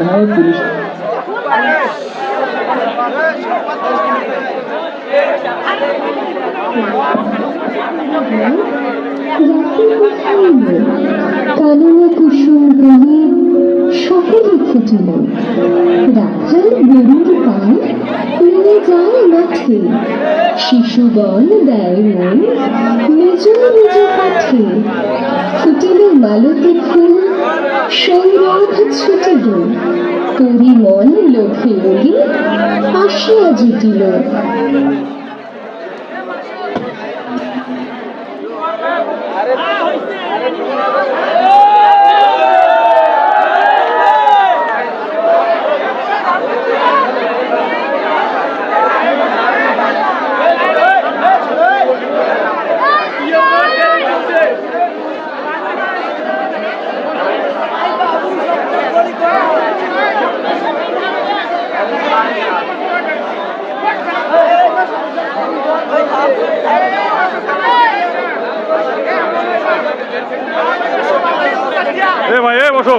সময় পুলিশ কাননে কুসুম গলে সকলে ফুটিল, রাখাল গরুর পাল নিয়ে যায় মাঠে, শিশুগণ দেয় মন নিজ নিজ পাঠে। ফুটিল মালতী ফুল সৌরভ ছুটিল, পরিমল লোভে ওলি আসিয়া জুটিল। ভাই বসো।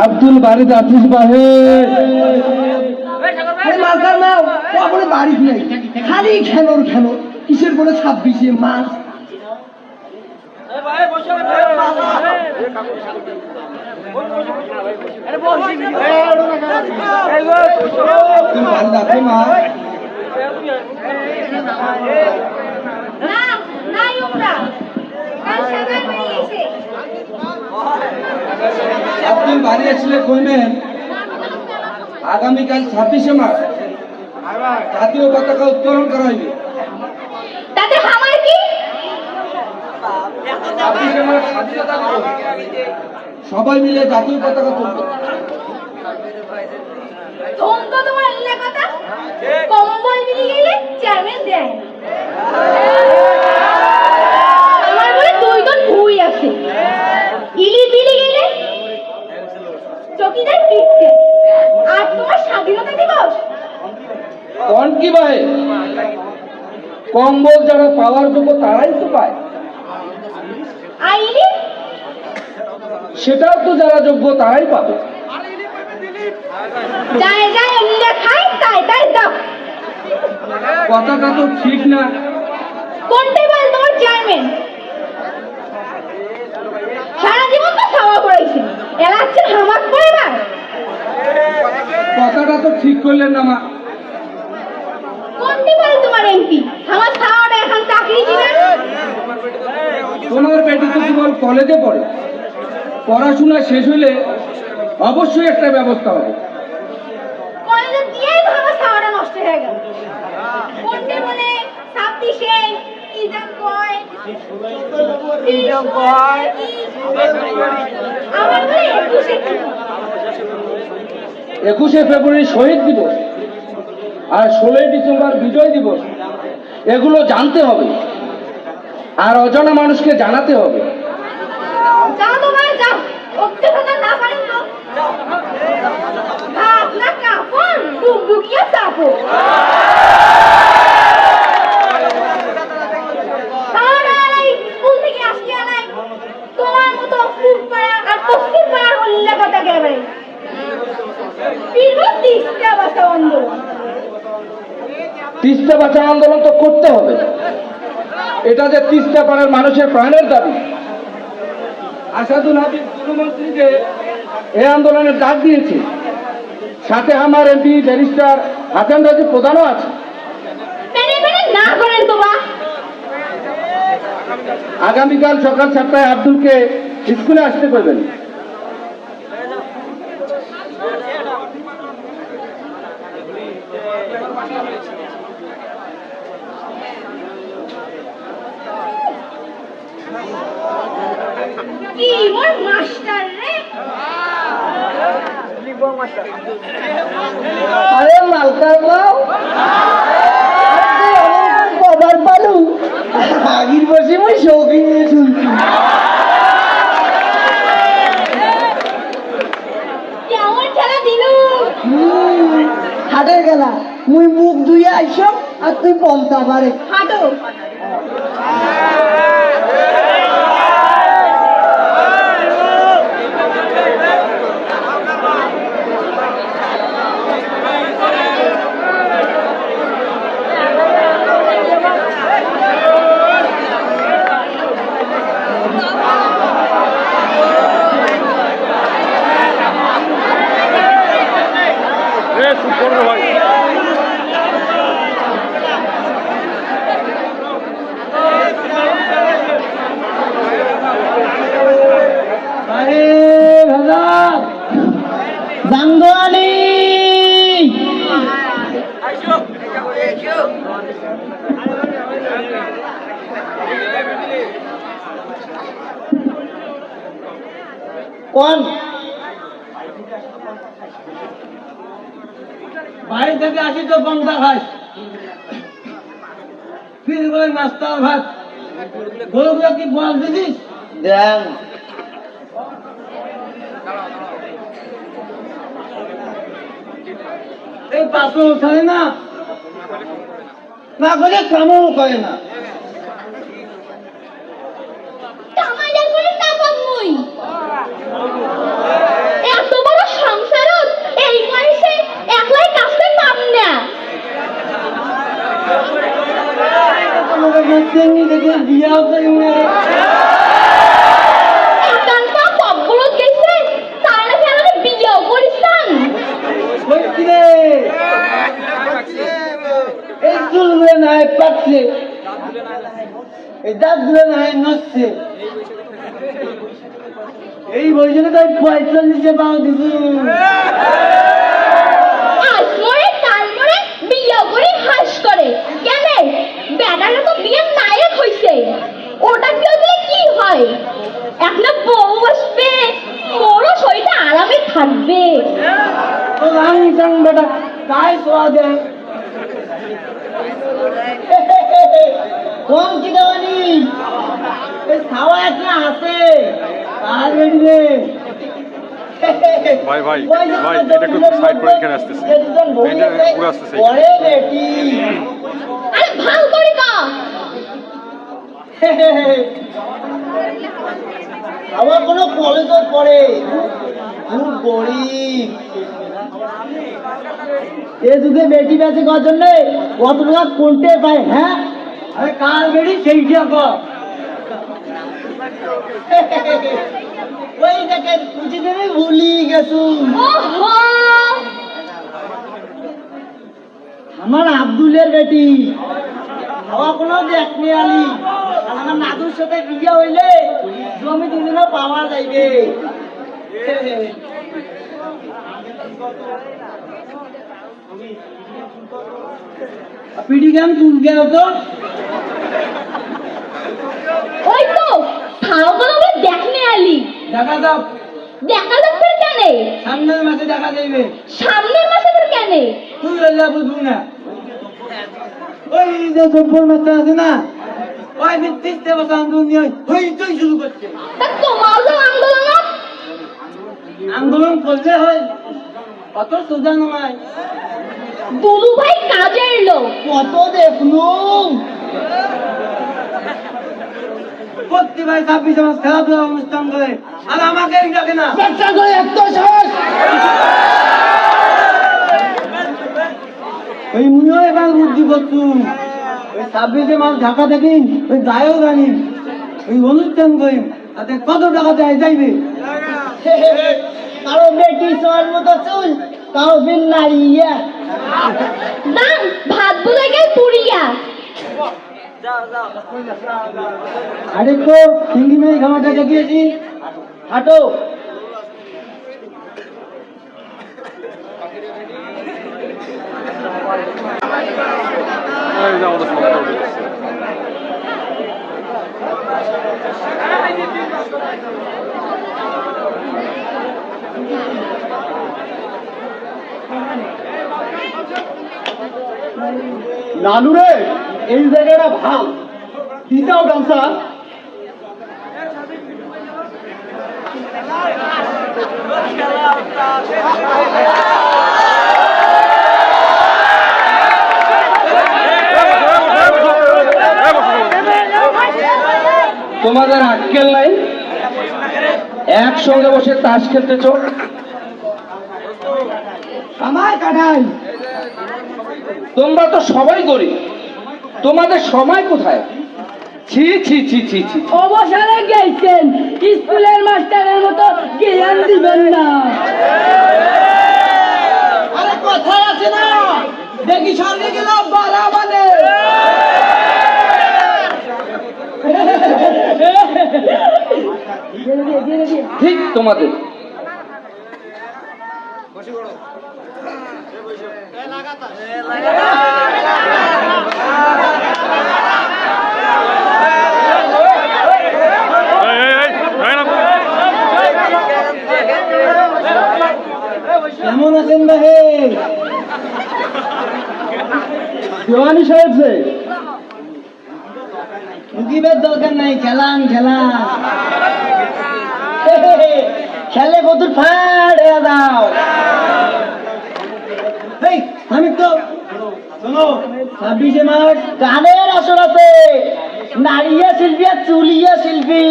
আব্দুল বাড়িতে আছিস বাহে? বাড়ি নেই, খালি খেলোর খেলো। কিসের বলে 26 মাস? আব্দুল বাড়ি আসলে কইবেন আগামীকাল 26 মাস জাতীয় পতাকা উত্তোলন করা হইবে। তাতে আমার কি? 26 মাস স্বাধীনতা দিবস, সবাই মিলে জাতীয় পতাকা তুলবে। তোমরা তোমার এলা কথা কম্বল মিলি গেলে চেয়ারম্যান দেয়। আমার বলে দুইজন ভুই আছে, ইলি বিলি গেলে চকিদার পিটতে। আর তোমার স্বাধীনতা দিবস কোন কি ভাই? কম্বল যারা পাওয়ার যোগ্য তারাই তো পায়। আইলি সেটাও তো যারা যোগ্য তারাই পাবে। যায় যায় এলা খাই তাই তাই দাও। কথাটা তো ঠিক না। কোনটাই বল তোমার চেয়ারম্যান? সারা জীবন তো খাওয়া করাইছে, এলাচ্ছে হামাক করে না। কথাটা তো ঠিক করলেন না মা। কোনটি বল তোমার এমপি? আমার খাওয়াটা এখন চাকরি দিবেন। তোমার বেটি তো জীবন কলেজে পড়ে, পড়াশোনা শেষ হইলে অবশ্যই একটা ব্যবস্থা হবে। কলেজে দিয়েই তো আমার খাওয়াটা নষ্ট হয়ে গেল। কোনটি বলে 26 কি জান কয় আমার বলে 21শে ফেব্রুয়ারি শহীদ দিবস আর 16ই ডিসেম্বর বিজয় দিবস, এগুলো জানতে হবে আর অজানা মানুষকে জানাতে হবে। যাও তো ভাই যাও, ওকে কথা না পারেন তো ভাত না কাপড় ডুবডুবিয়ে চাপো। স্কুল থেকে আসিয়া নাই তোমার মতো ফুট পাড়া আর পশ্চিম পাড়ার হল্লা কথা গেবে। তিস্তা বাঁচাও আন্দোলন, তিস্তা বাঁচাও আন্দোলন তো করতে হবে। এটা যে তিস্তা পাড়ার মানুষের প্রাণের দাবি। আসাদুল হাবিব প্রধানমন্ত্রীকে এই আন্দোলনের ডাক দিয়েছে, সাথে আমার এমপি ব্যারিস্টার হাসান রাজি প্রধানও আছে। না করেন তো বা। আগামীকাল সকাল 7টায় আব্দুলকে স্কুলে আসতে করবেন। কি মোর মাস্টার রে। আরে মালকার বাউ কবার পালু আগির বসে মই শৌখিন নিয়ে শুনছি। কেমন খেলা দিলু? হাটের গেলা মুই মুখ ধুয়ে আইস আর তুই পন্তা পারে হাঁটো। আরে ভাজা জাঙ্গোয়ালি কোন বাড়ি থেকে আসি তো পন্থা খাস, ফির করে নাস্তা ভাত, গরুগুলো কি বল দিছিস? দেন এই পাশে উঠালে না, না করে কামও করে না। কামাইয়া করে টাকা মুই। এত বড় সংসারত এই বয়সে একলাই কাছে পাম না। তোমাকে দেখতে দেখে বিয়াও করি না। একান্ত কবরত গেছে, তার নাকি আমাকে বিয়েও করিসান। বলছি রে এই চুলগুলো না হয় পাকছে, এই দাঁতগুলো না হয় নড়ছে, এই বয়সে তো 45-এ পাও দিছু। আজ মরে কাল মরে বিয়ে করে হাস করে কেন? বেটারা তো বিয়ের নায়ক হইছে, ওটা কেউ দিলে কি হয়? একটা বউ আসবে, মোরও শরীরটা আরামে থাকবে। তো রাং টাং বেটা কায় সোয়া দে কোন কি দেওয়ানি এই খাওয়া একটা আছে আর বেড়ি রে ভাই ভাই ভাই এটা একটু সাইড করে এখানে আসতেছে, এটা পুরো আসতেছে। ওরে বেটি আরে ভাল করে কা। আমার কোনো কলেজও পড়ে, খুব গরিব। এ যুগে বেটি বেঁচে করার জন্য কত টাকা কোনটে পায়? হ্যাঁ আরে কার বেটি সেইটা কর। ওই দেখেন বুঝি দেবে ভুলি গেছু ওহো, আমার আব্দুলের বেটি। আমার কোনো দেখনি আলি, আমার নাদুর সাথে বিয়ে হইলে জমি দুদিনও পাওয়া যাইবে। পিডি গান চুল গেল তো ওই তো খাও তো আমরা দেখনে আলি। দেখা যাও, দেখা যাচ্ছে কেন? সামনের মাসে দেখা যাইবে। সামনের মাসে তোর কেন? তুই হইলে বুঝবি না। ওই যে জব্বর মাস্টার আছে না, ওই দিন 30 বছর আন্দোলন নিয়ে হইতেই শুরু করছে। তা তোমার যে আন্দোলন, আন্দোলন করলে হয়, অত সোজা নয়। দুলু ভাই কাজের লোক। কত দেখলুম প্রতি ভাই 26 মাস খেলাধুলা অনুষ্ঠান করে, আর আমাকে ডাকে না। চেষ্টা করে এত সাহস ওই মুনিও এবার বুদ্ধি করছু, ওই 26 মাস ঢাকা থাকি ওই যায়ও জানি ওই অনুষ্ঠান করি তাতে কত টাকা চাই যাইবে কারো বেটি সোয়ার মতো চুল কারো বিল নাইয়া দাম ভাত বলে গে পুরিয়া আরে তো চিংড়ি মেয়ে খামাটা দেখিয়েছি হাঁটো এই যে আমাদের সবাই উঠে যাচ্ছে। নানু রে, এই জায়গাটা ভাল দিতাও গামছা। তোমাদের আক্কেল নাই? একসঙ্গে বসে তাস খেলতেছ। সময় কাটাই তোমরা তো সবাই গরিব, তোমাদের সময় কোথায়? ছি ছি ছি ছি ছি। অবসরে গেছেন, স্কুলের মাস্টারের মতো জ্ঞান দিবেন না। আরে কথায় আছে না দেখি সঙ্গে গেল বাড়া মানে ঠিক তোমাদের। কেমন আছেন ভাই দেওয়ানি সাহেব যে মুকিবের দরকার নাই খেলান খেলান খেলে কত ফাড়ে দাও এই আমি তো শোনো 26 মার্চ গানের আসর আছে নারীয়া শিল্পী আর চুলিয়া শিল্পী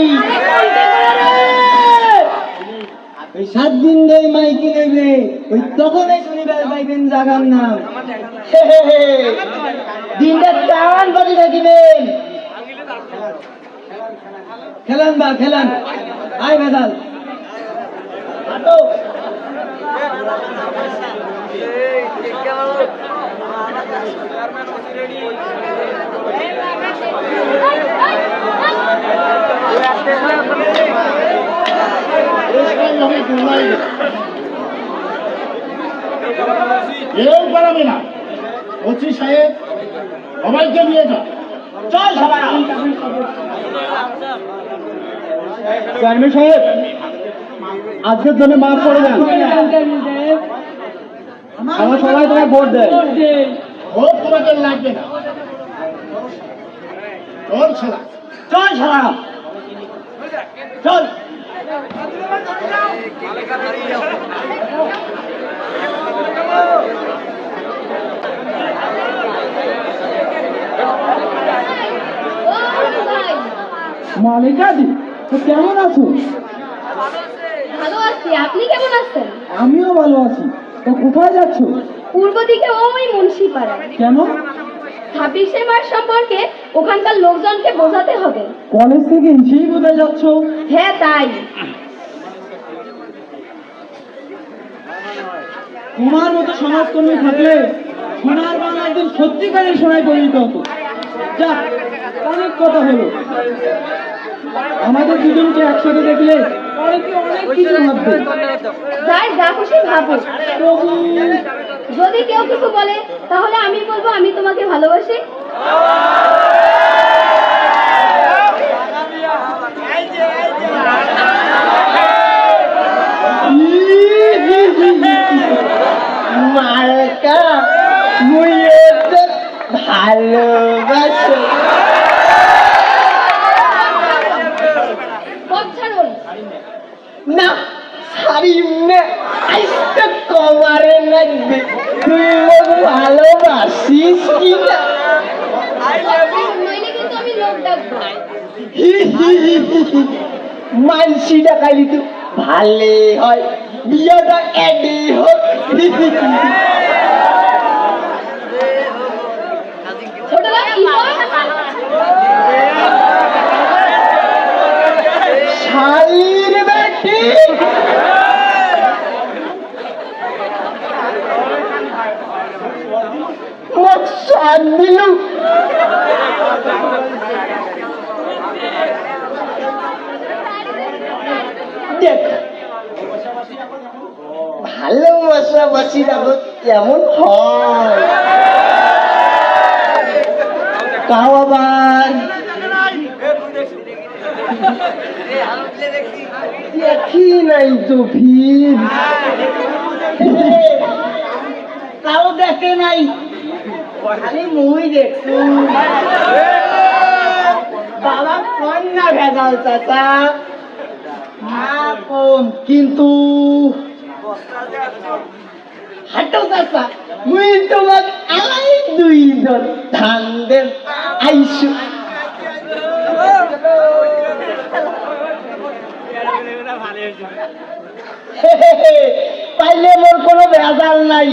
ওই 7 দিন ধরে মাইকি নেবে ওই তখনই শনিবার পাইবেন জাগার নাম দিনটা টান বাজে থাকিবেন খেলান বা খেলান আয় বেদাল হাঁটো এও পারাবে না। ওসি সাহেব সবাইকে নিয়ে যাও। চল সবাই চেয়ারম্যান সাহেব, আজকের জন্য মাফ করে দেন। আমার সবাই তোমার ভোট দেয়। ভোট তোমাদের লাগবে না। চল শালা। চল সারা চল মালিকা দি, তো কেমন আছো? ভালো আছি, আপনি কেমন আছেন? আমিও ভালো আছি। তো কোথায় যাচ্ছ? পূর্ব দিকে ওই মুন্সিপাড়া। কেন? 26 মার্চ সম্পর্কে ওখানকার লোকজনকে বোঝাতে হবে। কলেজ থেকে এসেই বোধহয় যাচ্ছ। হ্যাঁ তাই। তোমার মতো সমাজকর্মী থাকলে সোনার বাংলা একদিন সত্যিকারের সোনায় পরিণত হতো। যাক, অনেক কথা হলো। আমাদের দুজনকে একসাথে দেখলে অনেকে অনেক কিছু ভাববে। যাই যা খুশি ভাবো। তবু যদি কেউ কিছু বলে তাহলে আমি বলবো আমি তোমাকে ভালোবাসি। মার্কা মুই ভালোবাসো পথ ছাড়ুন। না সারি না আইসটা কমারে লাগবে তুই মোক ভালোবাসিস কি না নইলে কিন্তু আমি লোক ডাকবো। মানসি ডাকাইলি তো ভালে হয় বিয়াটা এডি হোক ছোটরা কি কর? দেখো ভালোবাসাবাসি রাখো কেমন হয় তাও আবার দেখি নাই তো ভিড় তাও দেখে নাই খালি মুই দেখছু বাবা কন্যা ভেজাল চাচা কম কিন্তু হাঁটো চাচা মুই তোমাক আলাই 2 জন ধান দেন আইসু পাইলে মোর কোনো ভেজাল নাই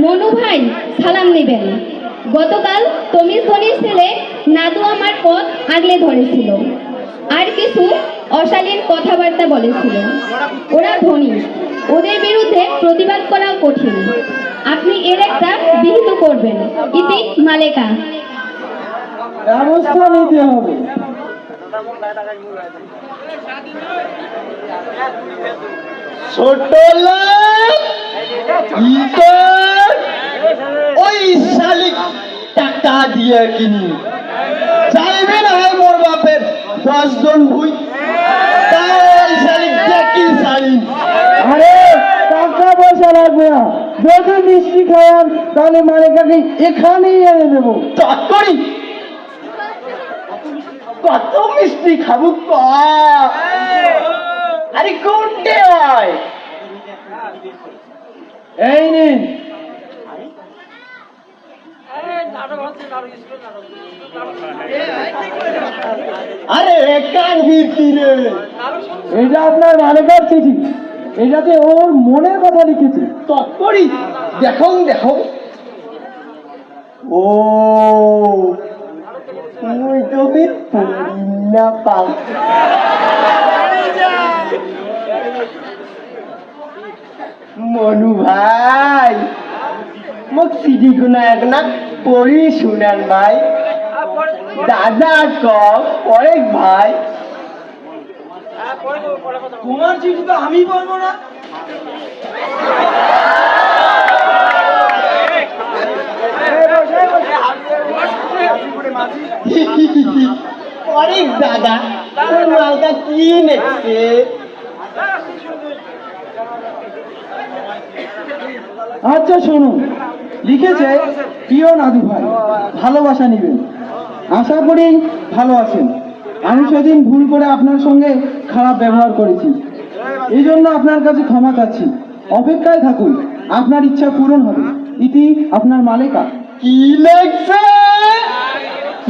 মনু ভাই সালাম নেবেন। গতকাল তমিজ ধনির ছেলে নাদু আমার পথ আগলে ধরেছিল আর কিছু অশালীন কথাবার্তা বলেছিল। ওরা ধনী, ওদের বিরুদ্ধে প্রতিবাদ করা কঠিন। আপনি এর একটা বিহিত করবেন। ইতি মালেকা। ব্যবস্থা নিতে হবে। ছোট লোক ওই শালিক টাকা দিয়ে কিনি চাইবে না হয় মোর বাপের 10 জন ভুই তাই শালিক দেখি শালিক আরে টাকা পয়সা লাগবে না, যদি মিষ্টি খাওয়ান তাহলে মালিকাকে এখানেই এনে দেবো। চটকরি কত মিষ্টি খাবো ক আরে কোনটে হয় এই নিন। আরে কান ভিড়তি রে এটা আপনার মালিকার চিঠি, এটাতে ওর মনের কথা লিখেছে। তৎপরি দেখো দেখো ও তুই তো না পাও মনু ভাই মোক চিঠি গুনা একনা পড়ি শুনান ভাই দাদা কম পরেক ভাই তোমার চিঠি তো আমি বলবো না। অনেক দাদা ওই মালটা কি নেছে আচ্ছা শুনুন, লিখেছে প্রিয় নাদু ভাই, ভালোবাসা নিবেন। আশা করি ভালো আছেন। আমি সেদিন ভুল করে আপনার সঙ্গে খারাপ ব্যবহার করেছি, এই জন্য আপনার কাছে ক্ষমা চাচ্ছি। অপেক্ষায় থাকুন, আপনার ইচ্ছা পূরণ হবে। ইতি আপনার মালিকা। কি লাগছে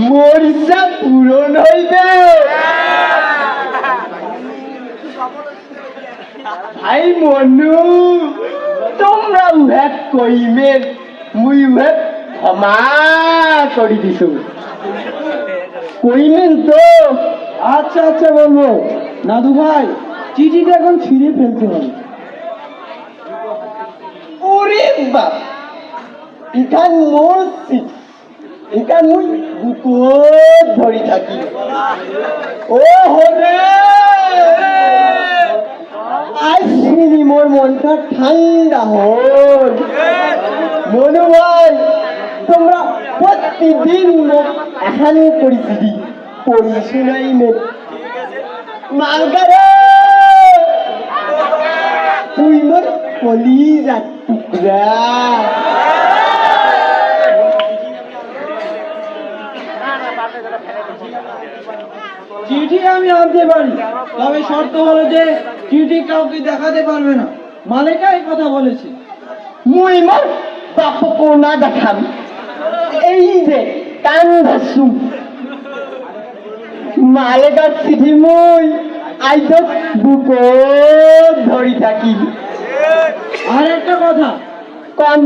মোর ইচ্ছা পূরণ হইবে ভাই মনু তোমরা উহা কইমেন মুই উহা ক্ষমা করি দিছো কইমেন তো আচ্ছা আচ্ছা বলবো। নাদু ভাই, চিঠিটা এখন ছিঁড়ে ফেলতে হবে। ওরে বাপ এখান মোর চিঠি এখান মুই বুকুত ধরি থাকি ও হরে আজ শুনি মোর মনটা ঠান্ডা হল মনু ভাই তোমরা প্রতিদিন মোক এখানে পরিচিতি পড়ি শুনাই মে মালগারে তুই মোর কলিজা টুকরা চিঠি আমি আনতে পারি, তবে শর্ত হলো যে চিঠি কাউকে দেখাতে পারবে না। মালিকা এই কথা বলেছে। মুই মোর বাপকো না দেখাম এই যে কান ধরছুম মালেকার চিঠি মুই আইতো বুকো ধরি থাকি আর একটা কথা, কন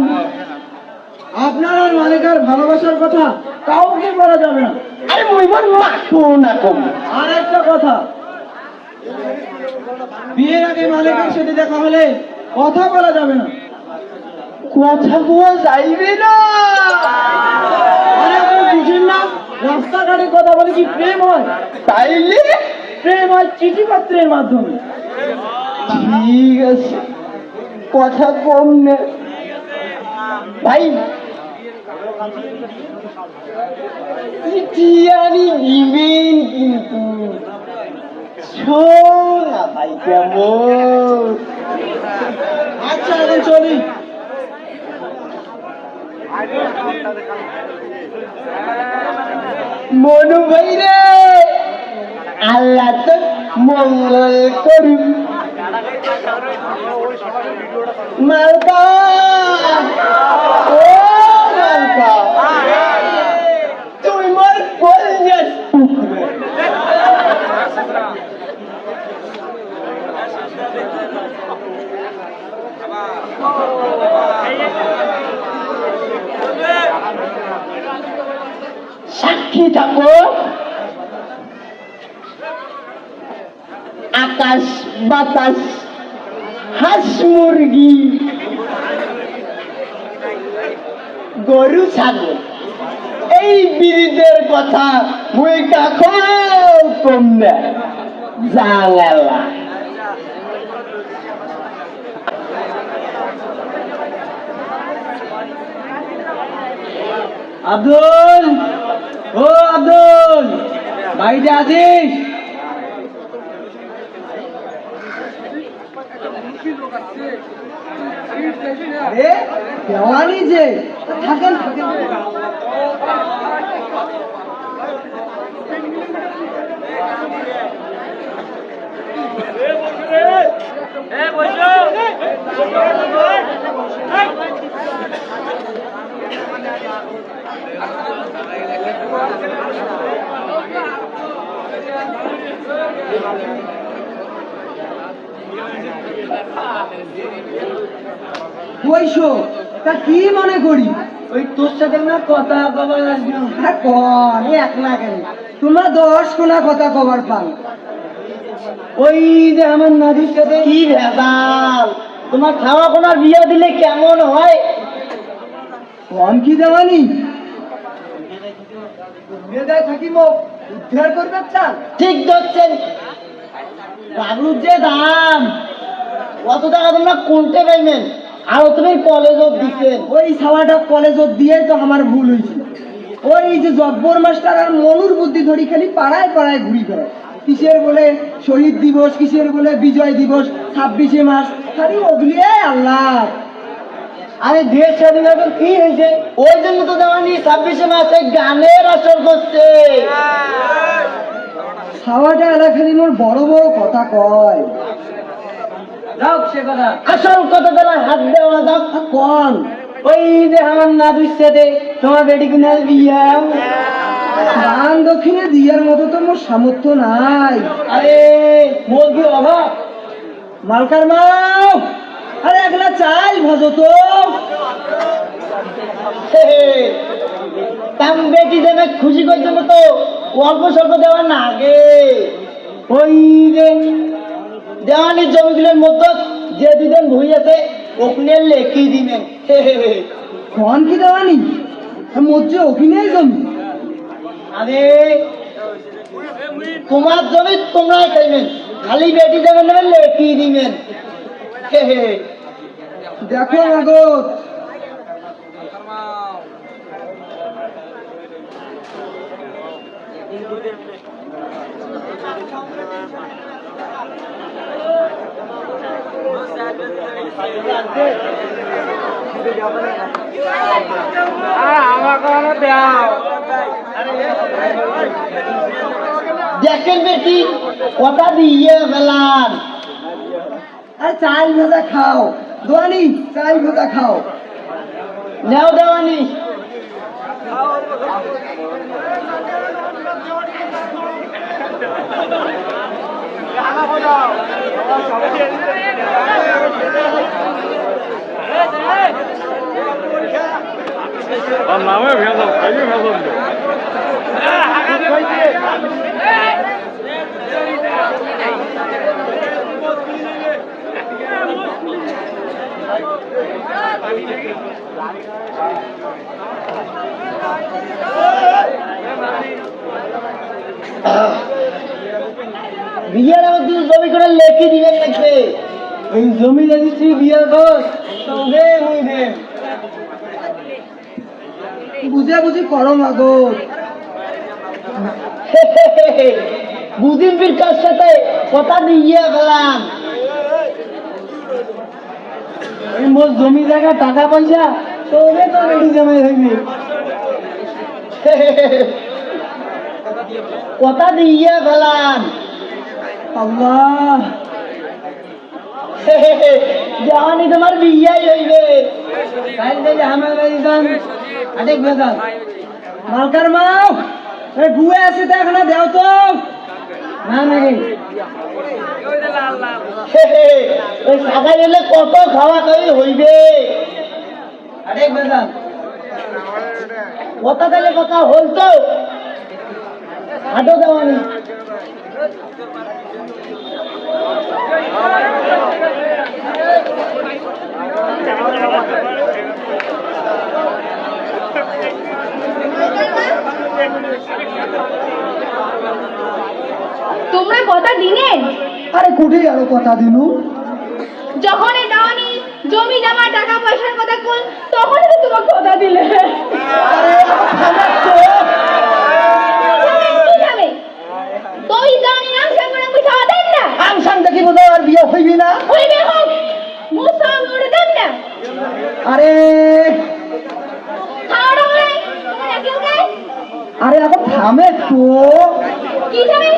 আপনার আর মালিকার ভালোবাসার কথা কাউকে বলা যাবে না। আরে মুই মোর মাকো না কম আর একটা কথা, বিয়ের আগে মালিকের সাথে দেখা হলে কথা বলা যাবে না। কথা কোয়া যাইবে না। আরে আপনি বুঝেন না, রাস্তাঘাটে কথা বলে কি প্রেম হয়? তাইলে প্রেম হয় চিঠিপত্রের মাধ্যমে। ঠিক আছে, কথা কম না ভাই। চিঠি আনি দিবেন কিন্তু শোনা ভাই কেমন? আচ্ছা এখন চলি। মনু ভাই রে, আল্লাহ তো মঙ্গল করুক। মালকা, ও মালকা, তুই মোর কলজার টুকরো। সাক্ষী থাকো, আকাশ বাতাস হাঁস মুরগি গরু ছাগল এই বিরিদের কথা মুই কাকো কম না জাঙ্গালা। আব্দুল, ও আব্দুল, বাড়িতে আছিস? আরে দেওয়ানি যে, থাকেন থাকেন। বইসো, তা কি মনে করি? ওই তোর সাথে না কথা কবার আসলাম। হ্যাঁ কন, একলা কেন? তোমরা 10 কোনা কথা কবার পান। ওই যে আমার নাদির সাথে কি ভেজাল, তোমার খাওয়া কোনার বিয়ে দিলে কেমন হয়? কম কি দেওয়ানি? বেদায় থাকি মুখ উদ্ধার করবে চান? ঠিক ধরছেন, রাগলুর যে দাম, অত টাকা তোমরা কোনতে পাইবেন? আর তুমি কলেজও দিচ্ছেন। ওই সাওয়াটা কলেজত দিয়ে তো আমার ভুল হয়েছিল। ওই যে জব্বর মাস্টার আর মনুর বুদ্ধি ধরি খালি পাড়ায় পাড়ায় ঘুরি করে। কিসের বলে শহীদ দিবস, কিসের বলে বিজয় দিবস, 26শে মার্চ, খালি ওগুলি আল্লাহ। আরে দেশ স্বাধীনতা কি হয়েছে? ওই জন্য তো দেওয়ানি 26শে মাসে গানের আসর করছে। সাওয়াটা এলাকালি মোর বড় বড় কথা কয়। যাও সে কথা, আসল কথা বেলা হাত দেওয়া যাক। কন ওই যে আমার নাদুর সাথে তোমার বেটি কিনার বিয়া। দান দক্ষিণে দিয়ার মতো তো মোর সামর্থ্য নাই। আরে মোর কি অভাব? মালকার মাও, আরে একলা চাল ভাজো তো। তাম বেটি দেবে খুশি করছে তো অল্প স্বল্প দেওয়া না আগে। ওই যে দেওয়ানির জমিগুলোর মধ্যে যে দুজন ভুই আছে ওখানে লেখি দিবেন। কন কি দেওয়ানি? মোর যে অভিনয় জমি। আরে তোমার জমি তোমরাই খাইবেন, খালি বেটি দেবেন নেবেন লেখি দিবেন। দেখো আগত দেখেন বেটি কথা দিয়ে ফেলান। আর চাল ভাজা খাও দোয়ানি, চাল ভাজা খাও। নেও দেওয়ানি। আর নামে ভেজাল, খাইয়ে ভেজাল দেয়। বিয়ের আমার তুই জমি করে লেখি দিবেন লাগবে এই জমি যদি তুই বিয়ে কর তবে হইবে বুঝে বুঝি করো মাগো। বুঝিন কার সাথে কথা দিয়ে গেলাম এই মোর জমি জায়গা টাকা পয়সা তবে তো রেডি জমা হইবে। কথা দিয়ে গেলাম আল্লাহ জানি তোমার বিয়ে হইবে কাল থেকে আমার বাড়ি যান আরেক বেজান মালকার মাও এই বুয়ে আছে তো এখন দেও তো না নাকি ওই শাখা গেলে কত খাওয়া খাওয়ি হইবে আরেক বেজান কথা তাহলে কথা হল তো হাঁটো দেওয়ানি তোমরা কথা দিনে আরে কুঠি আরো কথা দিনু যখন এই দাওয়ানি জমি জমা টাকা পয়সার কথা কোন তখন তো তোমাকে কথা দিলে আরে থামা তো কি যাবে তুই দাওয়ানি নাম সঙ্গে বুঝা দেন না আম সাং দেখি বোধহয় আর বিয়ে হইবি না। হইবে হোক মুসাম করে দেন না আরে খাওয়া নাই তোমরা কেউ নাই আরে এখন থামে তো কি যাবে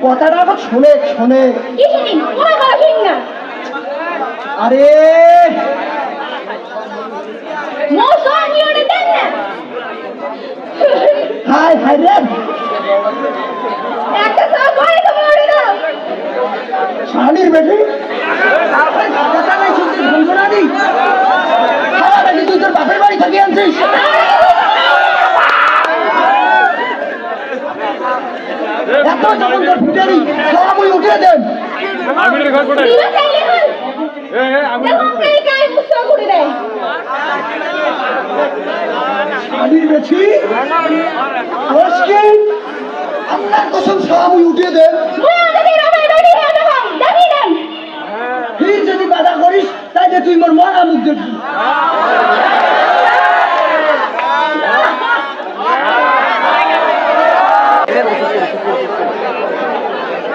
কথাটা এখন শোনে শোনে কি শুনি কোনো কথা শুনি না আরে মুসাম নিয়ে দেন না হাই হাই রে একটা সব করে তোমার দাও শালির বেটি আপনার কথা নাই শুনতে ভুলবো না দি খাওয়া নাকি তুই তোর বাপের বাড়ি থেকে আনছিস এত যখন তোর ফুটারি সব ওই উঠিয়ে দেন আমি ঘর কোথায় দিবা চাইলে হল আমি দেখুন এই গায়ে মুসাম করে দেয় শালির বেটি মুশকিল আল্লাহ কসম সব ওই উঠিয়ে দেন মুয়া দেখি রামে রেডি হয়ে যাও দেখি দেন ফির যদি বাধা করিস তাই যে তুই মোর মরা মুখ দেখবি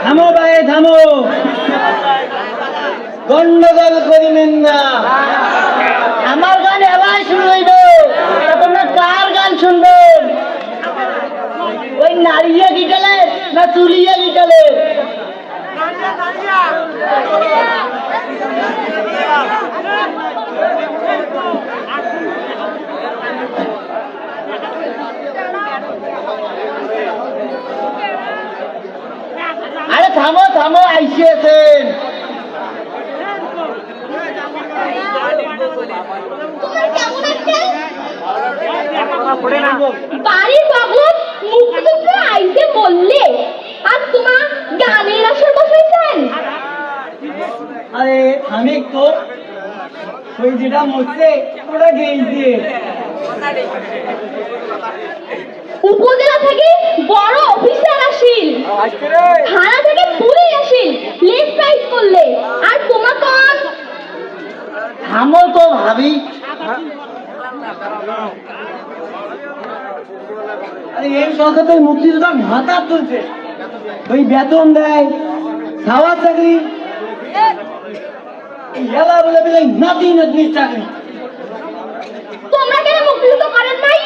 থামো ভাই থামো গন্ডগোল করিবেন না আমার গান এবার শুরু হইব তা তোমরা কার গান শুনবেন ওই নারিয়া গিটালে না চুলিয়া গিটালে আরে থামো থামো আইসিয়েছেন তোমার কেমন আছে বাড়ির বাবু মুখ টুকরে আইসে বললে আর তোমার গানের আসর বসাইছেন আরে আমি তো ওই যেটা মরছে ওটা গেইছে উপজেলা থেকে বড় অফিসার আসিল থানা থেকে পুলিশ আসিল লেট প্রাইস করলে আর তোমার কোন থামো তো ভাবি আরে এই সরকার মুক্তিযোদ্ধা ভাতা তুলছে ওই বেতন দেয় খাওয়ার চাকরি এলা বলে বলে নাতি নাতনির চাকরি তোমরা কেন মুক্তিযুদ্ধ করেন নাই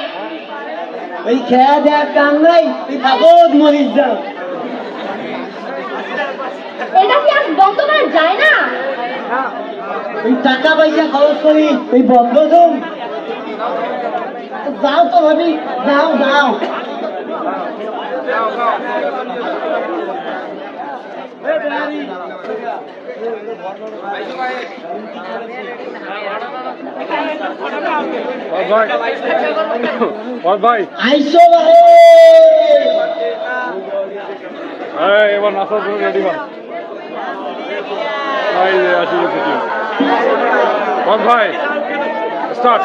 ওই খেয়া দেওয়ার কাম নাই ওই থাকত মরিস যাও এটা কি আর বন্ধ করা যায় না ওই টাকা পয়সা খরচ করি ওই বন্ধ জম যাও তো ভাবি যাও যাও ভাই আইসো ভাই এবার নাচার জন্য রেডি ভাই আসি বল ভাই, স্টার্ট।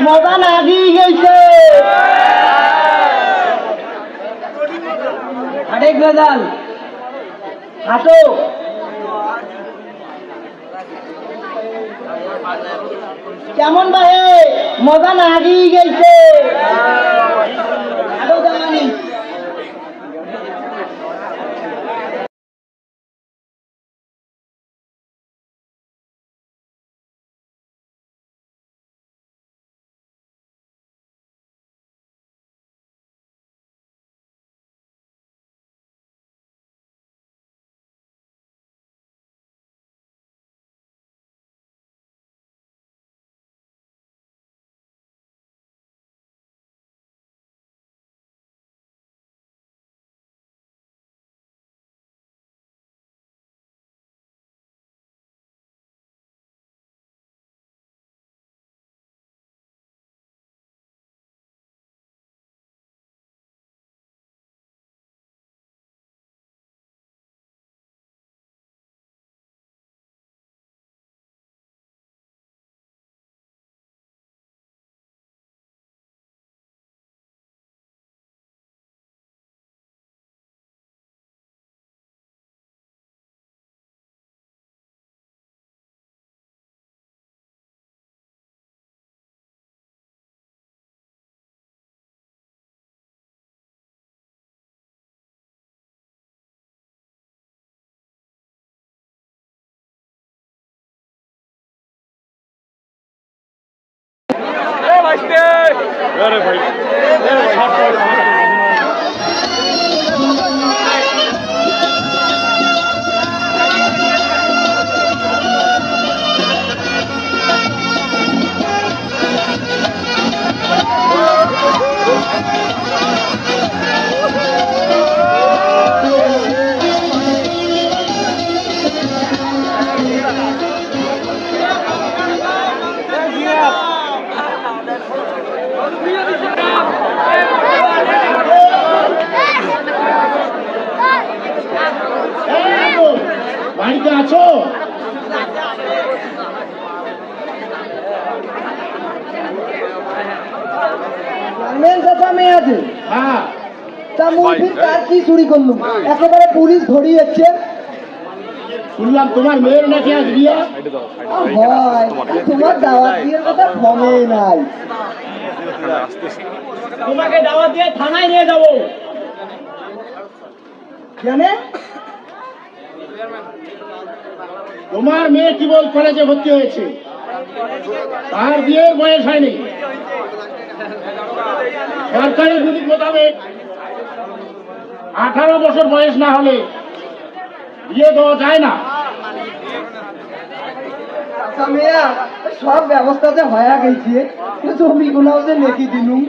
মজা না দিয়ে গেছে আরেক গজাল হাঁটো কেমন ভাই মজা না দিয়ে গেছে হাঁটো জানি আরে ভাই, বাড়িতে আছো? মেন কথা মেয়ে আছে হ্যাঁ, তা মুরগির কার কি চুরি করলো একেবারে পুলিশ ধরিয়ে যাচ্ছে শুনলাম তোমার মেয়ের নাকি আজ বিয়ে। এটা দাও, এটা দাও, হয় তোমার তোমার দাওয়াত দিয়ে কথা ফোনেই নাই এখানে আসতেছে। তোমাকে দাওয়াত দিয়ে থানায় নিয়ে যাবো জানে তোমার মেয়ে কেবল কলেজে ভর্তি হয়েছে, তার বিয়ের বয়স হয়নি। সরকারি বিধি মোতাবেক 18 বছর বয়স না হলে বিয়ে দেওয়া যায় না। আচ্ছা মেয়া সব ব্যবস্থা যে হয়ে গেছে জমি গুলাও যে লেখি দিলুম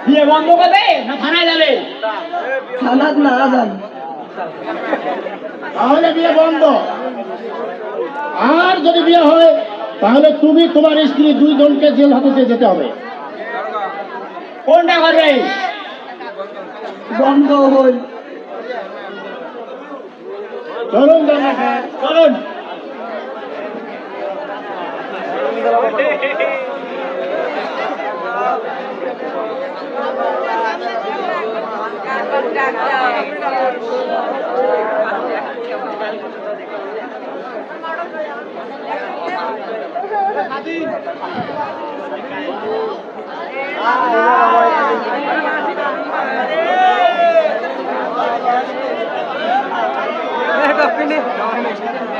বিয়ে বন্ধ করবে না থানায় যাবে থানাত না যান তাহলে বিয়ে বন্ধ। আর যদি বিয়ে হয় তাহলে তুমি তোমার স্ত্রী দুইজনকে জেল হাজতে যেতে হবে। কোনটা করবে বন্ধ হই চলুন দাদা সাহেব চলুন।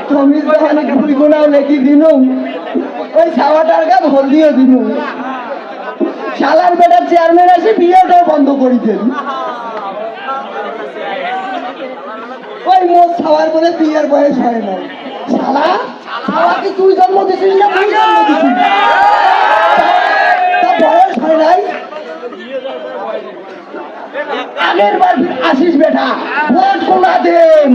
তুমি যখন ভুলগুনা লেখি দিন ওই ছাওয়াটার গা ভোল দিয়ে দিন শালার বেটার চেয়ারম্যান এসে বিয়েটাও বন্ধ করেছেন ওই মোট ছাওয়ার বলে বিয়ের বয়স হয় না শালা ছাওয়াকে তুই জন্ম দিছিস না তুই জন্ম দিছিস তা বয়স হয় নাই আগের বার আসিস বেটা ভোট কোনা দেন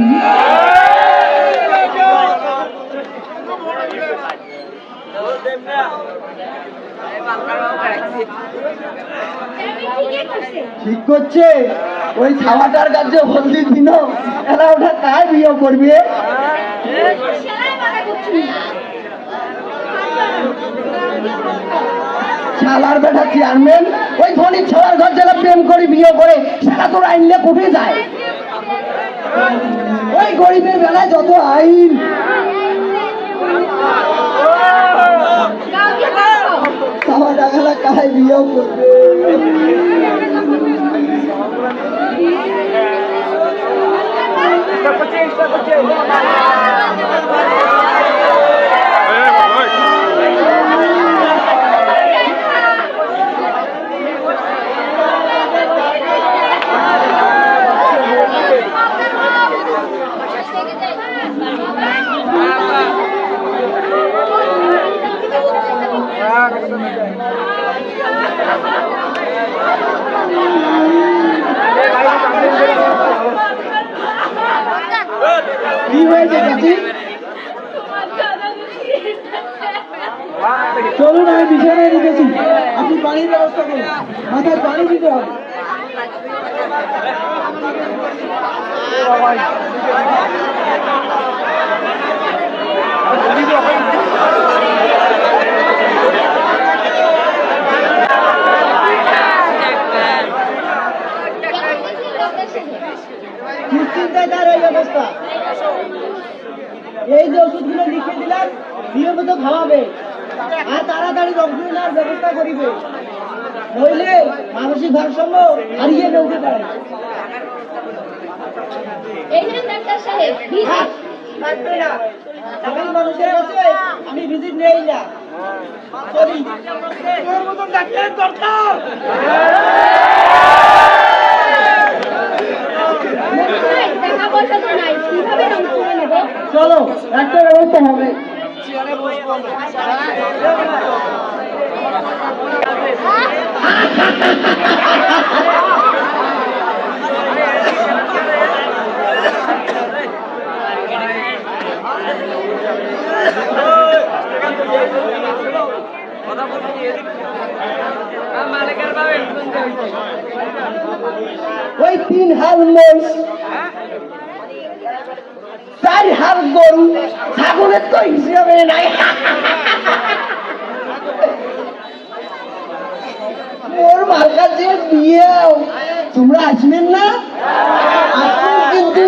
ঠিক করছে ওই ছাওয়াটার কাছে হলদি দিন এরা ওটা কায় বিয়ে করবে শালার বেটা চেয়ারম্যান ওই ধনী ছাওয়ার ঘর যারা প্রেম করে বিয়ে করে সেটা তোর আইনলে কোথায় যায় ওই গরিবের বেলায় যত আইন ছাওয়া টাকাটা কায় বিয়ে করবে কি হয়েছে চাচি চলুন আমি বিছানায় রেখেছি আপনি পানির ব্যবস্থা করুন মাথায় পানি দিতে হবে নিশ্চিন্তায় তার এই অবস্থা এই যে ওষুধগুলো লিখে দিলাম নিয়মিত খাওয়াবে আর তাড়াতাড়ি রক্ত নেওয়ার ব্যবস্থা করিবে নইলে মানসিক ভারসাম্য হারিয়ে ফেলতে পারে ডাক্তার সাহেব লাগবে না সাধারণ মানুষের কাছে আমি ভিজিট নেই না চলি তোর মতন ডাক্তারের দরকার টাকা পয়সা তো নাই কিভাবে রং করে নেব চলো একটা ব্যবস্থা হবে ওই 3 হাল মোষ 4 হাল গরু ছাগলের তো হিসেবে নাই মোর মার্কার যে বিয়ে তোমরা আসবেন না আসবেন কিন্তু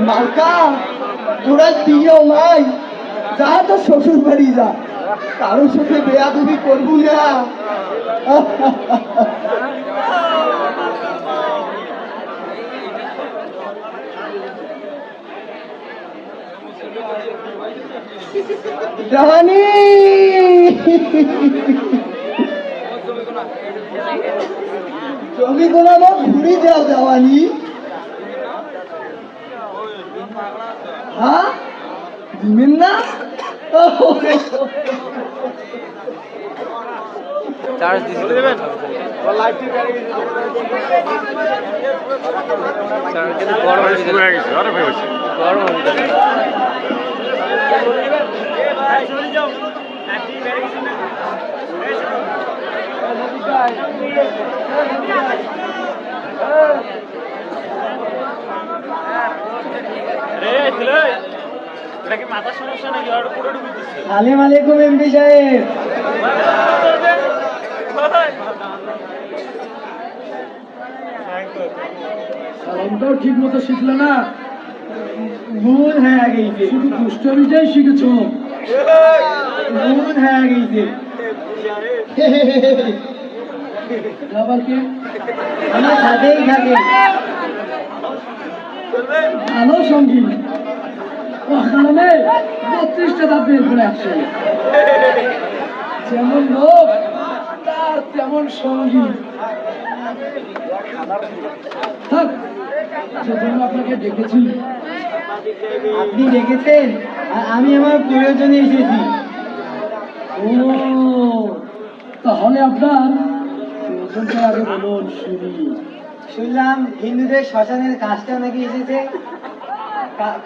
মার্কা তোরা দিয়েও নাই যা তো শ্বশুর বাড়ি যা কারোর সাথে বেয়াদবি করবো না রানী জমিগুলো আমার ঘুরি দাও দেওয়ানি হ্যাঁ দিবেন না? শুরু হয়ে গেছে, অনেক হয়েছে। সালাম আলাইকুম এমপি সাহেব। সালামটাও ঠিক মতো শিখলে না, ভুল হয়ে গেছে, শুধু দুষ্টমিটাই শিখেছ। ভুল হয়ে গেছে। আবার কে? আমার সাথেই থাকে। ভালো সঙ্গী, মানে 32টা দাঁত বের করে আসছে। যেমন লোক তার তেমন সঙ্গী। থাক, সেজন্য আপনাকে ডেকেছি। আপনি ডেকেছেন আর আমি আমার প্রয়োজনে এসেছি। ও, তাহলে আপনার প্রয়োজনটা আগে বলুন শুনি। শুনলাম হিন্দুদের শ্মশানের কাজটা নাকি এসেছে।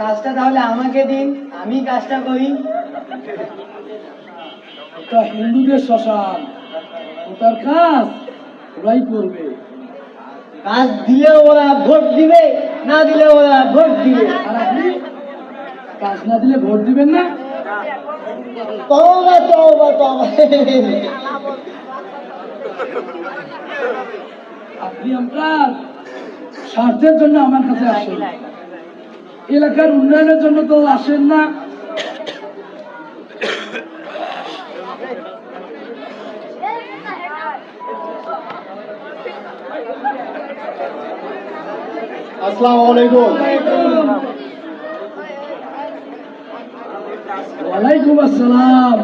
কাজটা তাহলে আমাকে দিন, আমি কাজটা করি। তা হিন্দুদের শ্মশান, ওটার কাজ ওরাই করবে। কাজ দিলে ওরা ভোট দিবে, না দিলে ওরা ভোট দিবে। আর আপনি কাজ না দিলে ভোট দিবেন না? তওবা তওবা তওবা। আপনি আপনার স্বার্থের জন্য আমার কাছে আসেন, এলাকার উন্নয়নের জন্য তো আসেন না। আসসালামু আলাইকুম। ওয়ালাইকুম আসসালাম।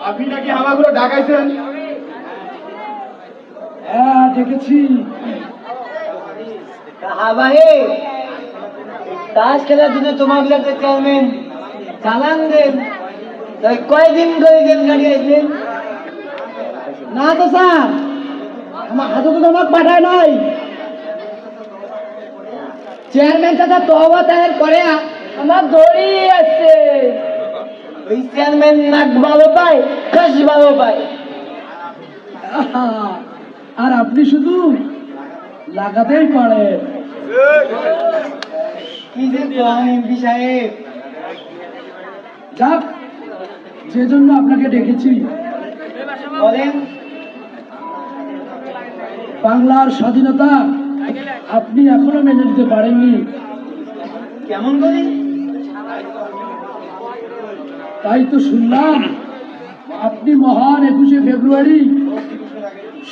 আপনি নাকি হামাগুলো ঢাকাইছেন? হ্যাঁ, দেখেছি। ভাই, তাস খেলার জন্য তোমাকে একটা চেয়ারম্যান চালান দেন, তাই কয়দিন করে গেম কাটিয়েছেন? না তো স্যার, আমার হাতে তো আমাকে পাঠায় নাই। চেয়ারম্যান চাচা তহবা তাহের করে আমার দড়িয়ে আছে। ওই চেয়ারম্যান নাক ভালো পায়, কাশ ভালো পায়। আহা, আর আপনি শুধু লাগাতেই পারেন। কি যে এমপি সাহেব। যাক, যে জন্য আপনাকে ডেকেছি, বলেন। বাংলার স্বাধীনতা আপনি এখনো মেনে নিতে পারেননি। কেমন করি? তাই তো শুনলাম আপনি মহান 21শে ফেব্রুয়ারি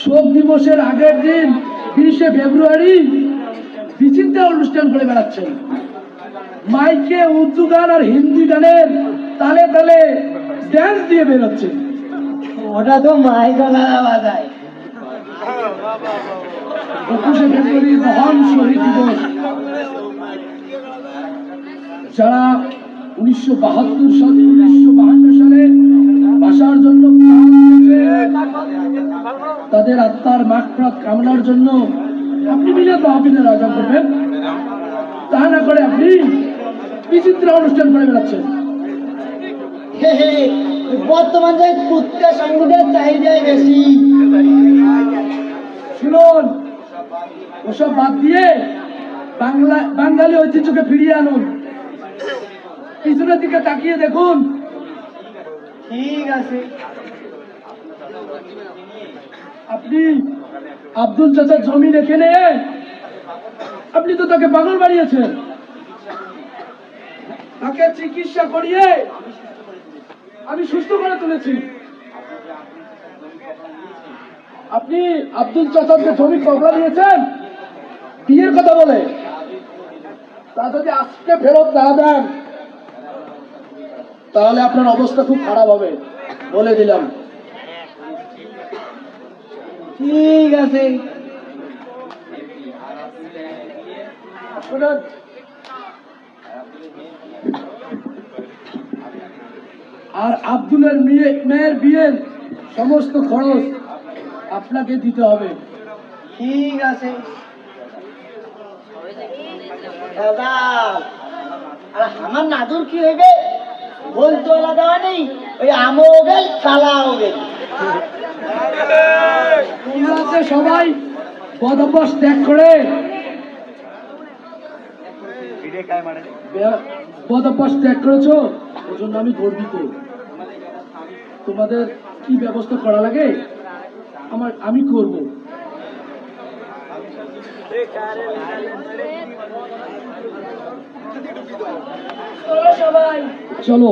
শোক দিবসের আগের দিন 20শে ফেব্রুয়ারি বিচিত্র অনুষ্ঠান করে বেড়াচ্ছেন। মাইকে উর্দু গান আর হিন্দি গানের তালে তালে ড্যান্স দিয়ে বেরোচ্ছেন। ওটা তো মাই গলারা বাজায়। 21শে ফেব্রুয়ারি মহান শহীদ দিবস, যারা 1952 সালে ভাষার জন্য প্রাণ দিয়েছে, তাদের আত্মার মাগফিরাত কামনার জন্য আপনি মিলাদ মাহফিলের আয়োজন করবেন। তা না করে আপনি বিচিত্র অনুষ্ঠান করে বেড়াচ্ছেন। বর্তমান যে কুত্তা সঙ্গীতের চাহিদাই বেশি। শুনুন, ওসব বাদ দিয়ে বাঙালি ঐতিহ্যকে ফিরিয়ে আনুন। পিছনের দিকে তাকিয়ে দেখুন, ঠিক আছে। আপনি আব্দুল চাচার জমি রেখে নিয়ে আপনি তো তাকে পাগল বানিয়েছেন। তাকে চিকিৎসা করিয়ে আমি সুস্থ করে তুলেছি। আপনি আব্দুল চাচারকে জমি কবলা দিয়েছেন বিয়ের কথা বলে। তা যদি আজকে ফেরত না দেন তাহলে আপনার অবস্থা খুব খারাপ হবে, বলে দিলাম। ঠিক আছে। শুনুন, আর আব্দুলের মেয়ের বিয়ের সমস্ত খরচ আপনাকে দিতে হবে। ঠিক আছে দাদা। আর আমার নাদুর কি হইবে? বল তো আলাদা নেই, ওই আমও গেল চালাও গেল। তোমরা যে সবাই বদভ্যাস ত্যাগ করে বদভ্যাস ত্যাগ করেছো, ওই জন্য আমি গর্বিত। তোমাদের কি ব্যবস্থা করা লাগে আমি করব। চলো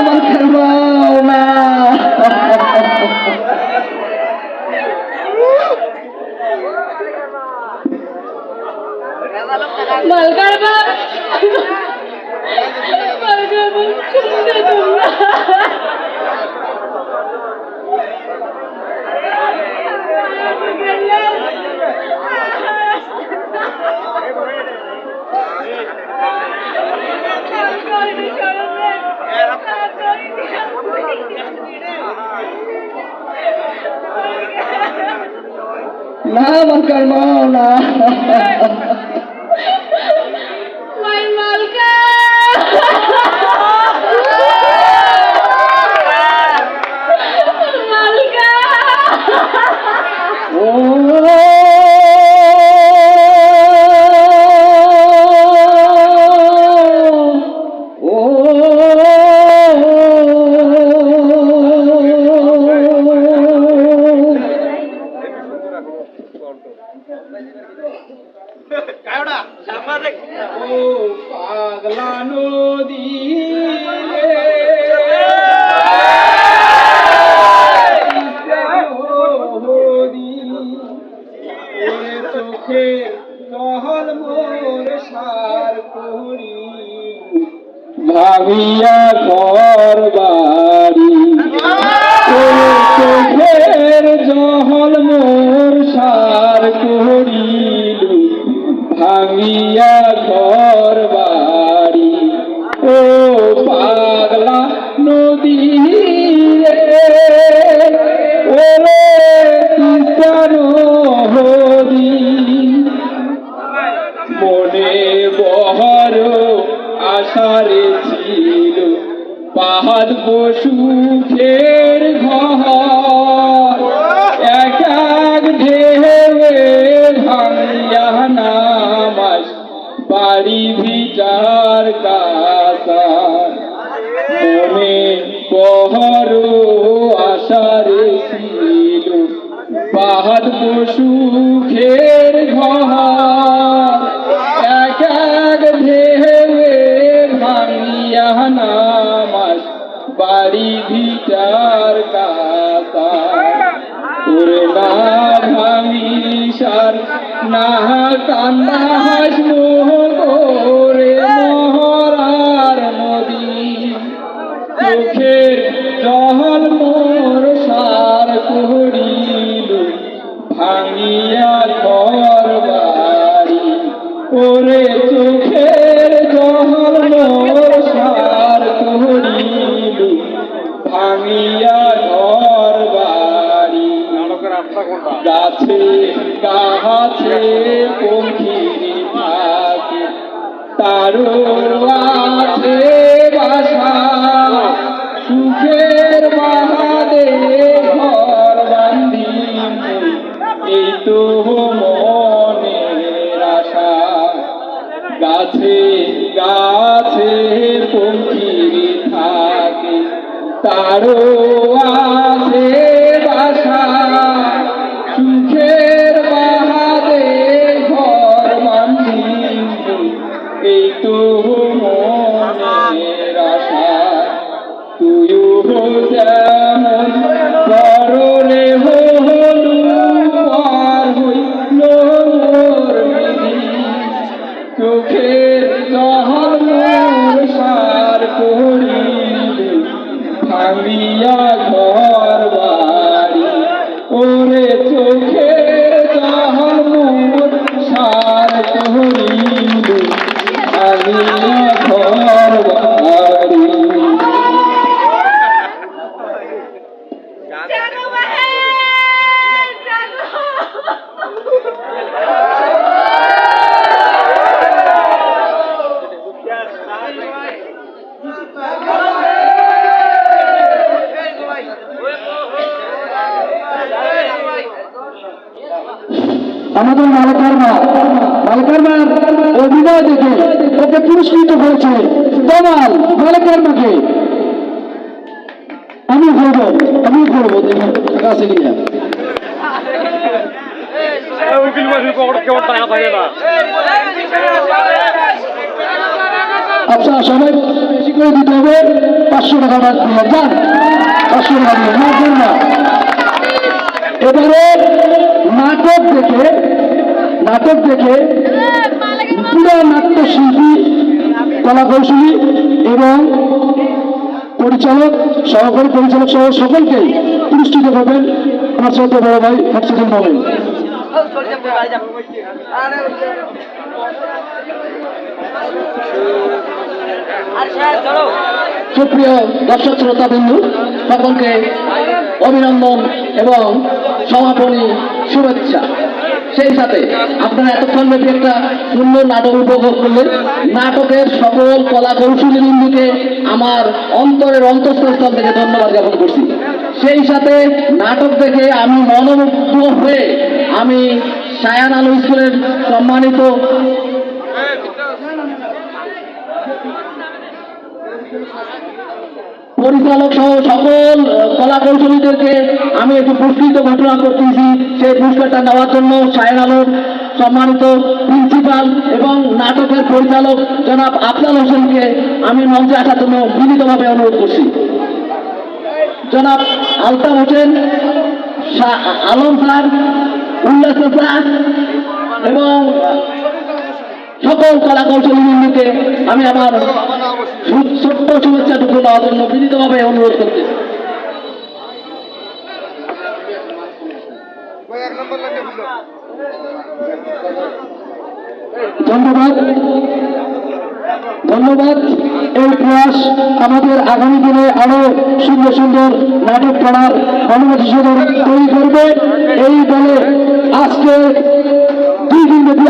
মালকার বাপ, মালকার বাপ শুনতে তোমরা না মালকার মা না। my Malka! Malka! পাগলা নদী চোখে নহল মোর সার করি ভাবিয়া ঘর বাড়ি চোখের জহল মোর সার করিল ভাবিয়া ঘর বাড়ি। ও পাগলা নদী ওরে তিস্তার হরি মনে বহর আশারে ছিল পাহাড় বসুখের ঘর এক এক ঢেউয়ে ভাঙিয়া নামাস বাড়ি ভিটার কাছা মনে বহর আশারে ছিল পাহাড় বসুখের ঘর এক এক ঢেউয়ে ভাঙিয়া নামাস বাড়ি ভিটার কাছা ওরে না ভাঙিসার না কান্দা হাসমো করে মহরার নদী চোখের জহল মোর সার করিল ভাঙিয়া ঘর বাড়ি। ওরে চোখের জহল মোর সার করিল ভাঙিয়া ঘর বাড়ি। গাছে গাছে পঙ্খিনী থাকে তারও আছে বাসা সুখের বাহাদে ঘর বান্ধি এই তো মনের আশা। গাছে গাছে পঙ্খিনী থাকে তারও আছে বাসা সুখের বাহাদে ঘর বান্ধি এই তো মনের আশা। তুইও যেমন পররে হলু পার হইল মোর আমাদের মালিকার মা অভিনয় দেখে ওকে পুরস্কৃত করেছে তমাল মালিকার মাকে। আমি ঘুরবো কাছে গিয়ে উকিল মাসির পকেট কেমন টাকা থাকে না। আচ্ছা সবাই বেশি করে দিতে হবে, 500 টাকা বাদ দিয়ে যান, 500 টাকা দিয়ে না। এবারে নাটক দেখে পুরো নাট্যশিল্পী, কলা কৌশলী এবং পরিচালক, সহকারী পরিচালক সহ সকলকেই পুরস্কৃত করবেন আমার ছোট বড় ভাই মকসুদুল মোমেন। সুপ্রিয় দর্শক শ্রোতা বিন্দু সকলকে অভিনন্দন এবং সমাপনী শুভেচ্ছা। সেই সাথে আপনারা এতক্ষণ ব্যাপী একটা সুন্দর নাটক উপভোগ করলেন। নাটকের সকল কলা কৌশলী বিন্দুকে আমার অন্তরের অন্তঃস্থল থেকে ধন্যবাদ জ্ঞাপন করছি। সেই সাথে নাটক দেখে আমি মনোমুগ্ধ হয়ে আমি শায়ান আলো স্কুলের সম্মানিত পরিচালক সহ সকল কলা কৌশলীদেরকে আমি একটু পুরস্কৃত ঘোষণা করতেছি। সেই পুরস্কারটা নেওয়ার জন্য শায়ান আলোর সম্মানিত প্রিন্সিপাল এবং নাটকের পরিচালক জনাব আফজাল হোসেনকে আমি মঞ্চে আসার জন্য বিনীতভাবে অনুরোধ করছি। জনাব আলতাফ হোসেন, আলম স্যার, উল্লাস স্যার এবং সকল কলা কৌশলী বিন্দুকে আমি আমার ছোট্ট শুভেচ্ছাটুকু দেওয়ার জন্য বিনীতভাবে অনুরোধ করতেছি। ধন্যবাদ। এই প্রয়াস আমাদের আগামী দিনে আরো সুন্দর সুন্দর নাটক করার অনুমতি তৈরি করবে। এই বলে আজকে 2 দিন ব্যাপী